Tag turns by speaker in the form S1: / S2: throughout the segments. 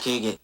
S1: Tigre.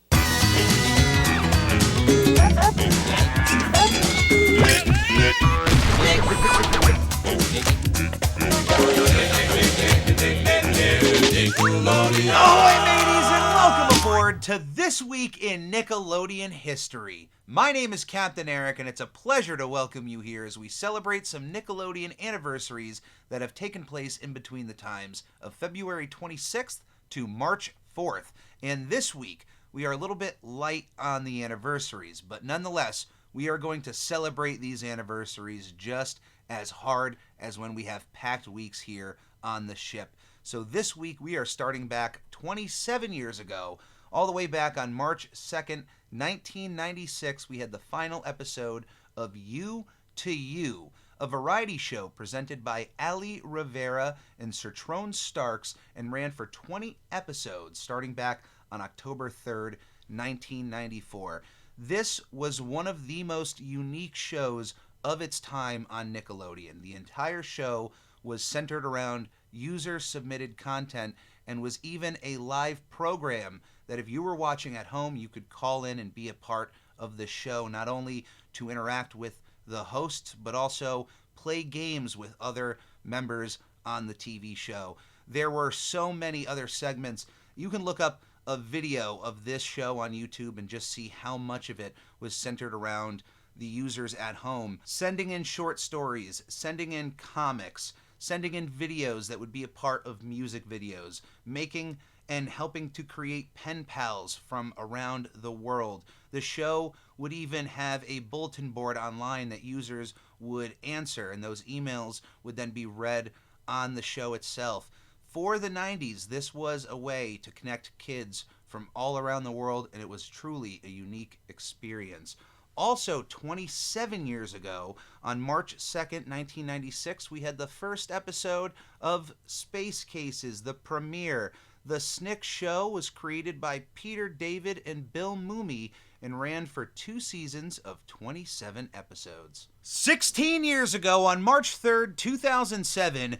S2: Ahoy, mateys, and welcome aboard to This Week in Nickelodeon History. My name is Captain Eric, and it's a pleasure to welcome you here as we celebrate some Nickelodeon anniversaries that have taken place in between the times of February 26th to March 4th. And this week, we are a little bit light on the anniversaries, but nonetheless, we are going to celebrate these anniversaries just as hard as when we have packed weeks here on the ship. So this week we are starting back 27 years ago, all the way back on March 2nd, 1996. We had the final episode of You to You, a variety show presented by Ali Rivera and Sertrone Starks, and ran for 20 episodes starting back on October 3rd, 1994. This was one of the most unique shows of its time on Nickelodeon. The entire show was centered around user-submitted content and was even a live program that if you were watching at home, you could call in and be a part of the show, not only to interact with the hosts, but also play games with other members on the TV show. There were so many other segments. You can look up a video of this show on YouTube and just see how much of it was centered around the users at home, sending in short stories, sending in comics, sending in videos that would be a part of music videos, making and helping to create pen pals from around the world. The show would even have a bulletin board online that users would answer, and those emails would then be read on the show itself. For the 90s, this was a way to connect kids from all around the world, and it was truly a unique experience. Also, 27 years ago, on March 2nd, 1996, we had the first episode of Space Cases, the premiere. The Snick Show was created by Peter David and Bill Mumy and ran for 2 seasons of 27 episodes. 16 years ago, on March 3rd, 2007,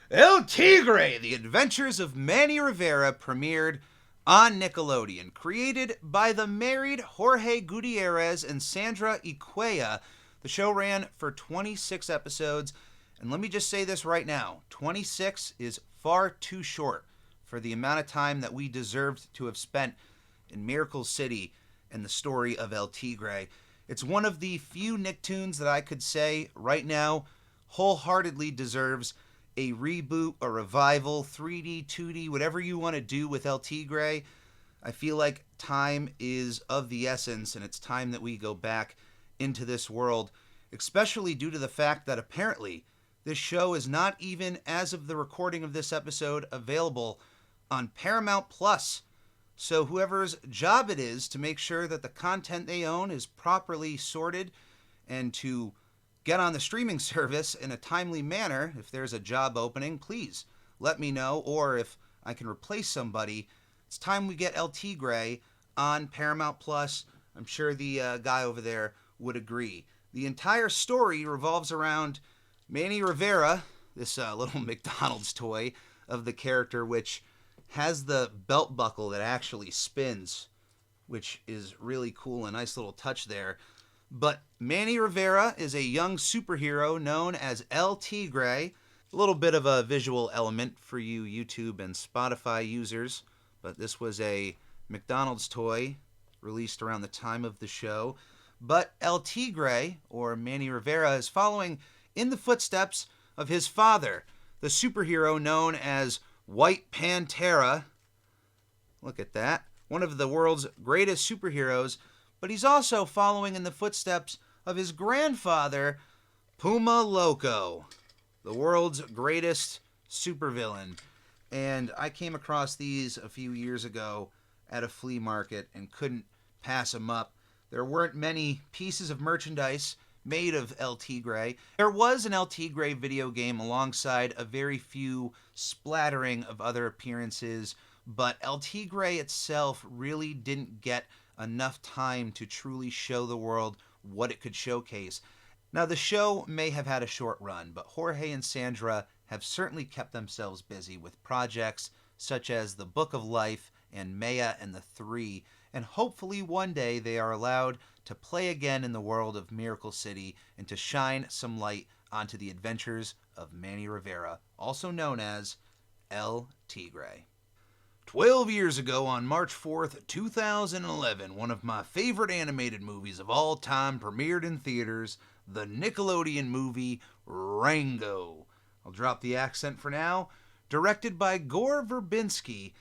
S2: El Tigre, The Adventures of Manny Rivera, premiered on Nickelodeon. Created by the married Jorge Gutierrez and Sandra Iquea, the show ran for 26 episodes. And let me just say this right now, 26 is far too short for the amount of time that we deserved to have spent in Miracle City and the story of El Tigre. It's one of the few Nicktoons that I could say right now wholeheartedly deserves a reboot, a revival, 3D, 2D, whatever you want to do with El Tigre. I feel like time is of the essence, and it's time that we go back into this world, especially due to the fact that apparently this show is not even, as of the recording of this episode, available on Paramount Plus. So whoever's job it is to make sure that the content they own is properly sorted and to get on the streaming service in a timely manner, if there's a job opening, please let me know. Or if I can replace somebody, it's time we get El Tigre on Paramount Plus. I'm sure the guy over there would agree. The entire story revolves around Manny Rivera, this little McDonald's toy of the character, which has the belt buckle that actually spins, which is really cool, a nice little touch there. But Manny Rivera is a young superhero known as El Tigre. A little bit of a visual element for you YouTube and Spotify users, but this was a McDonald's toy released around the time of the show. But El Tigre, or Manny Rivera, is following in the footsteps of his father, the superhero known as White Pantera. Look at that. One of the world's greatest superheroes. But he's also following in the footsteps of his grandfather, Puma Loco, the world's greatest supervillain. And I came across these a few years ago at a flea market and couldn't pass them up. There weren't many pieces of merchandise made of El Tigre. There was an El Tigre video game alongside a very few splattering of other appearances, but El Tigre itself really didn't get enough time to truly show the world what it could showcase. Now, the show may have had a short run, but Jorge and Sandra have certainly kept themselves busy with projects such as The Book of Life and Maya and the Three, and hopefully one day they are allowed to play again in the world of Miracle City and to shine some light onto the adventures of Manny Rivera, also known as El Tigre. 12 years ago, on March 4th, 2011, one of my favorite animated movies of all time premiered in theaters, the Nickelodeon movie Rango. I'll drop the accent for now. Directed by Gore Verbinski.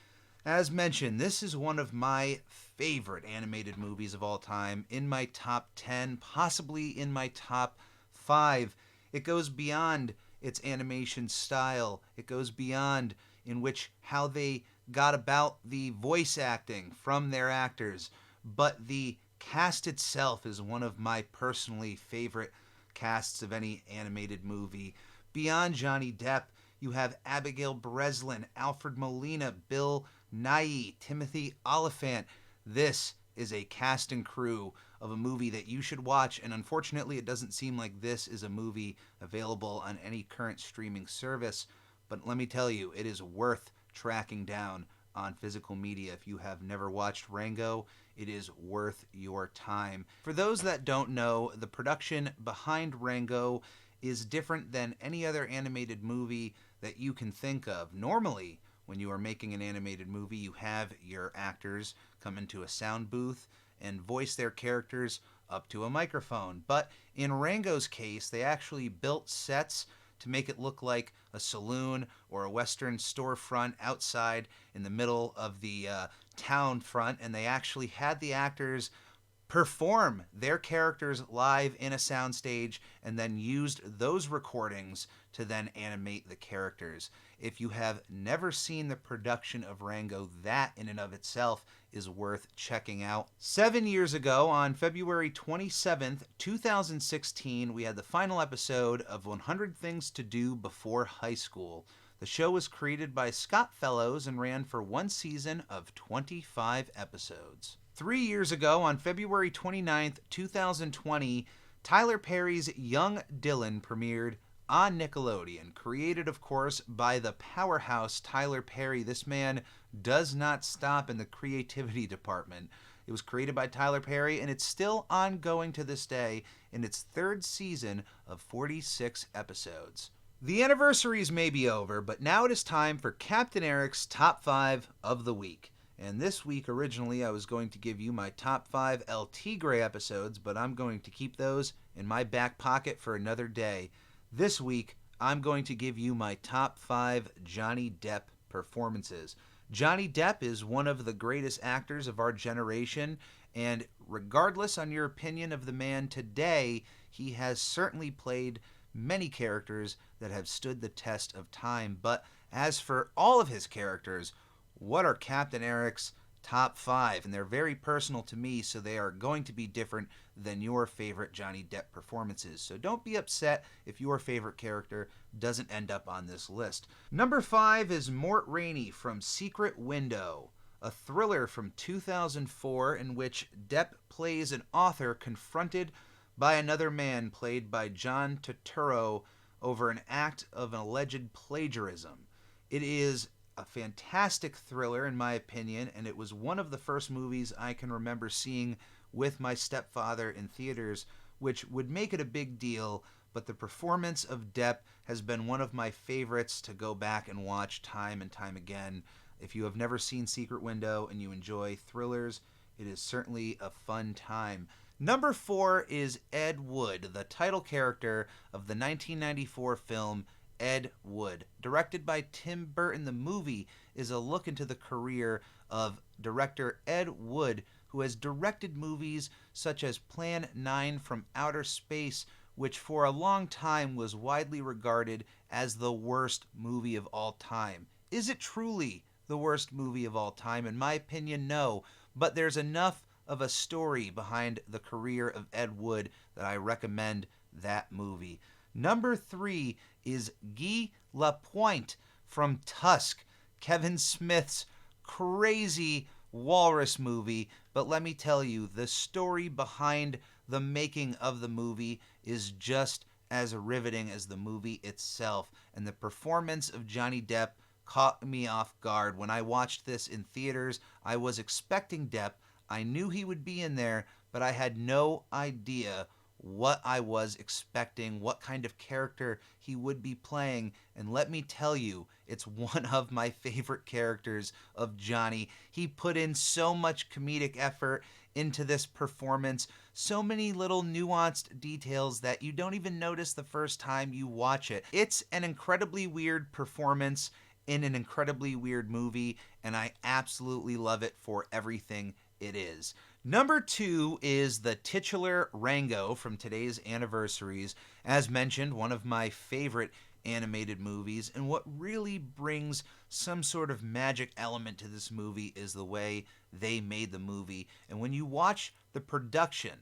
S2: As mentioned, this is one of my favorite animated movies of all time, in my top 10, possibly in my top 5. It goes beyond its animation style. It goes beyond in which how they got about the voice acting from their actors. But the cast itself is one of my personally favorite casts of any animated movie. Beyond Johnny Depp, you have Abigail Breslin, Alfred Molina, Bill Nighy, Timothy Oliphant. This is a cast and crew of a movie that you should watch, and unfortunately it doesn't seem like this is a movie available on any current streaming service, but let me tell you, it is worth tracking down on physical media. If you have never watched Rango, it is worth your time. For those that don't know, the production behind Rango is different than any other animated movie that you can think of. Normally, when you are making an animated movie, you have your actors come into a sound booth and voice their characters up to a microphone. But in Rango's case, they actually built sets to make it look like a saloon or a Western storefront outside in the middle of the town front, and they actually had the actors perform their characters live in a soundstage and then used those recordings to then animate the characters. If you have never seen the production of Rango, that in and of itself is worth checking out. 7 years ago, on February 27th, 2016, we had the final episode of 100 Things to Do Before High School. The show was created by Scott Fellows and ran for one season of 25 episodes. 3 years ago, on February 29th, 2020, Tyler Perry's Young Dylan premiered on Nickelodeon. Created, of course, by the powerhouse Tyler Perry. This man does not stop in the creativity department. It was created by Tyler Perry, and it's still ongoing to this day in its third season of 46 episodes. The anniversaries may be over, but now it is time for Captain Eric's Top 5 of the Week. And this week, originally, I was going to give you my top 5 El Tigre episodes, but I'm going to keep those in my back pocket for another day. This week, I'm going to give you my top 5 Johnny Depp performances. Johnny Depp is one of the greatest actors of our generation, and regardless on your opinion of the man today, he has certainly played many characters that have stood the test of time. But as for all of his characters, what are Captain Eric's top 5? And they're very personal to me, so they are going to be different than your favorite Johnny Depp performances. So don't be upset if your favorite character doesn't end up on this list. Number 5 is Mort Rainey from Secret Window, a thriller from 2004 in which Depp plays an author confronted by another man played by John Turturro over an act of an alleged plagiarism. It is a fantastic thriller, in my opinion, and it was one of the first movies I can remember seeing with my stepfather in theaters, which would make it a big deal, but the performance of Depp has been one of my favorites to go back and watch time and time again. If you have never seen Secret Window and you enjoy thrillers, it is certainly a fun time. Number 4 is Ed Wood, the title character of the 1994 film Ed Wood. Directed by Tim Burton, the movie is a look into the career of director Ed Wood, who has directed movies such as Plan 9 from Outer Space, which for a long time was widely regarded as the worst movie of all time. Is it truly the worst movie of all time? In my opinion, no. But there's enough of a story behind the career of Ed Wood that I recommend that movie. Number 3 is Guy Lapointe from Tusk, Kevin Smith's crazy walrus movie, but let me tell you, the story behind the making of the movie is just as riveting as the movie itself, and the performance of Johnny Depp caught me off guard. When I watched this in theaters, I was expecting Depp. I knew he would be in there, but I had no idea what I was expecting, what kind of character he would be playing. And let me tell you, it's one of my favorite characters of Johnny. He put in so much comedic effort into this performance, so many little nuanced details that you don't even notice the first time you watch it. It's an incredibly weird performance in an incredibly weird movie, and I absolutely love it for everything it is. Number 2 is the titular Rango from today's anniversaries. As mentioned, one of my favorite animated movies, and what really brings some sort of magic element to this movie is the way they made the movie. And when you watch the production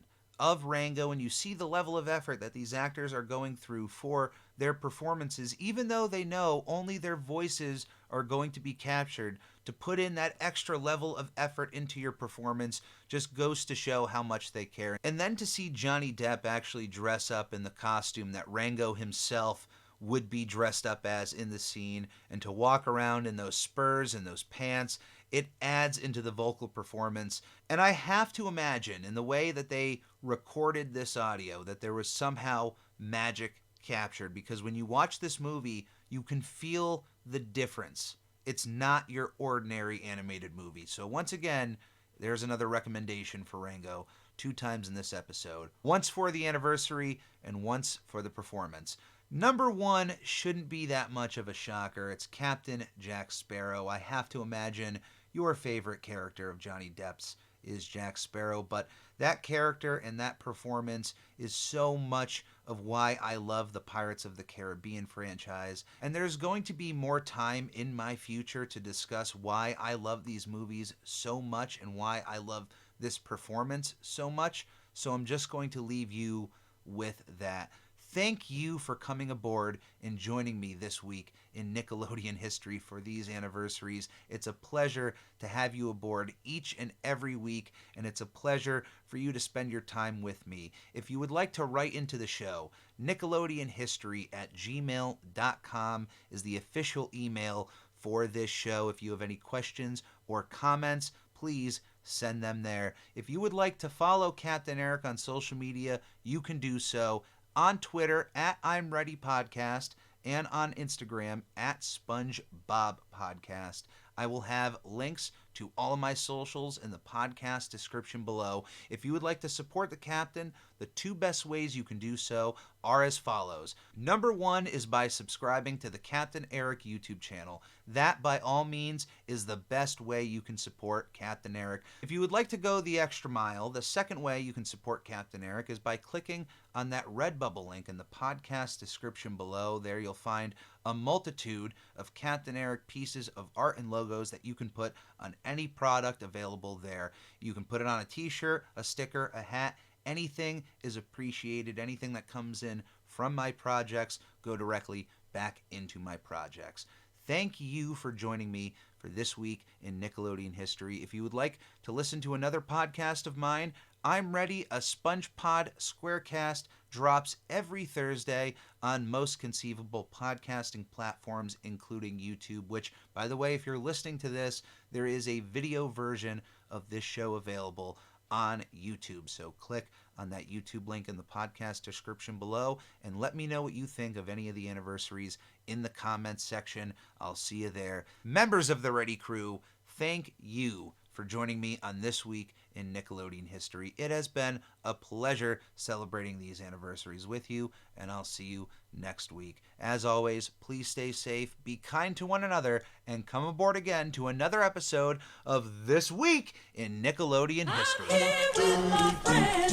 S2: of Rango and you see the level of effort that these actors are going through for their performances, even though they know only their voices are going to be captured, to put in that extra level of effort into your performance just goes to show how much they care. And then to see Johnny Depp actually dress up in the costume that Rango himself would be dressed up as in the scene, and to walk around in those spurs and those pants, it adds into the vocal performance. And I have to imagine, in the way that they recorded this audio, that there was somehow magic captured, because when you watch this movie, you can feel the difference. It's not your ordinary animated movie. So once again, there's another recommendation for Rango, 2 times in this episode. Once for the anniversary and once for the performance. Number 1 shouldn't be that much of a shocker. It's Captain Jack Sparrow. I have to imagine your favorite character of Johnny Depp's is Jack Sparrow, but that character and that performance is so much of why I love the Pirates of the Caribbean franchise. And there's going to be more time in my future to discuss why I love these movies so much and why I love this performance so much. So I'm just going to leave you with that. Thank you for coming aboard and joining me this week in Nickelodeon history for these anniversaries. It's a pleasure to have you aboard each and every week, and it's a pleasure for you to spend your time with me. If you would like to write into the show, nickelodeonhistory@gmail.com is the official email for this show. If you have any questions or comments, please send them there. If you would like to follow Captain Eric on social media, you can do so on Twitter @I'mReadyPodcast and on Instagram @SpongeBobPodcast. I will have links to all of my socials in the podcast description below. If you would like to support the Captain, the 2 best ways you can do so are as follows. Number 1 is by subscribing to the Captain Eric YouTube channel. That, by all means, is the best way you can support Captain Eric. If you would like to go the extra mile, the second way you can support Captain Eric is by clicking on that Redbubble link in the podcast description below. There you'll find a multitude of Captain Eric pieces of art and logos that you can put on any product available there. You can put it on a t-shirt, a sticker, a hat. Anything is appreciated. Anything that comes in from my projects go directly back into my projects. Thank you for joining me for this week in Nickelodeon history. If you would like to listen to another podcast of mine, I'm Ready, a SpongePod Squarecast, drops every Thursday on most conceivable podcasting platforms, including YouTube, which, by the way, if you're listening to this, there is a video version of this show available on YouTube. So click on that YouTube link in the podcast description below and let me know what you think of any of the anniversaries in the comments section. I'll see you there. Members of the Ready Crew, thank you for joining me on This Week in Nickelodeon History. It has been a pleasure celebrating these anniversaries with you, and I'll see you next week. As always, please stay safe, be kind to one another, and come aboard again to another episode of This Week in Nickelodeon History. I'm here with my friends,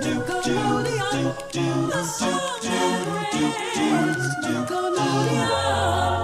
S2: Nickelodeon, the Nickelodeon.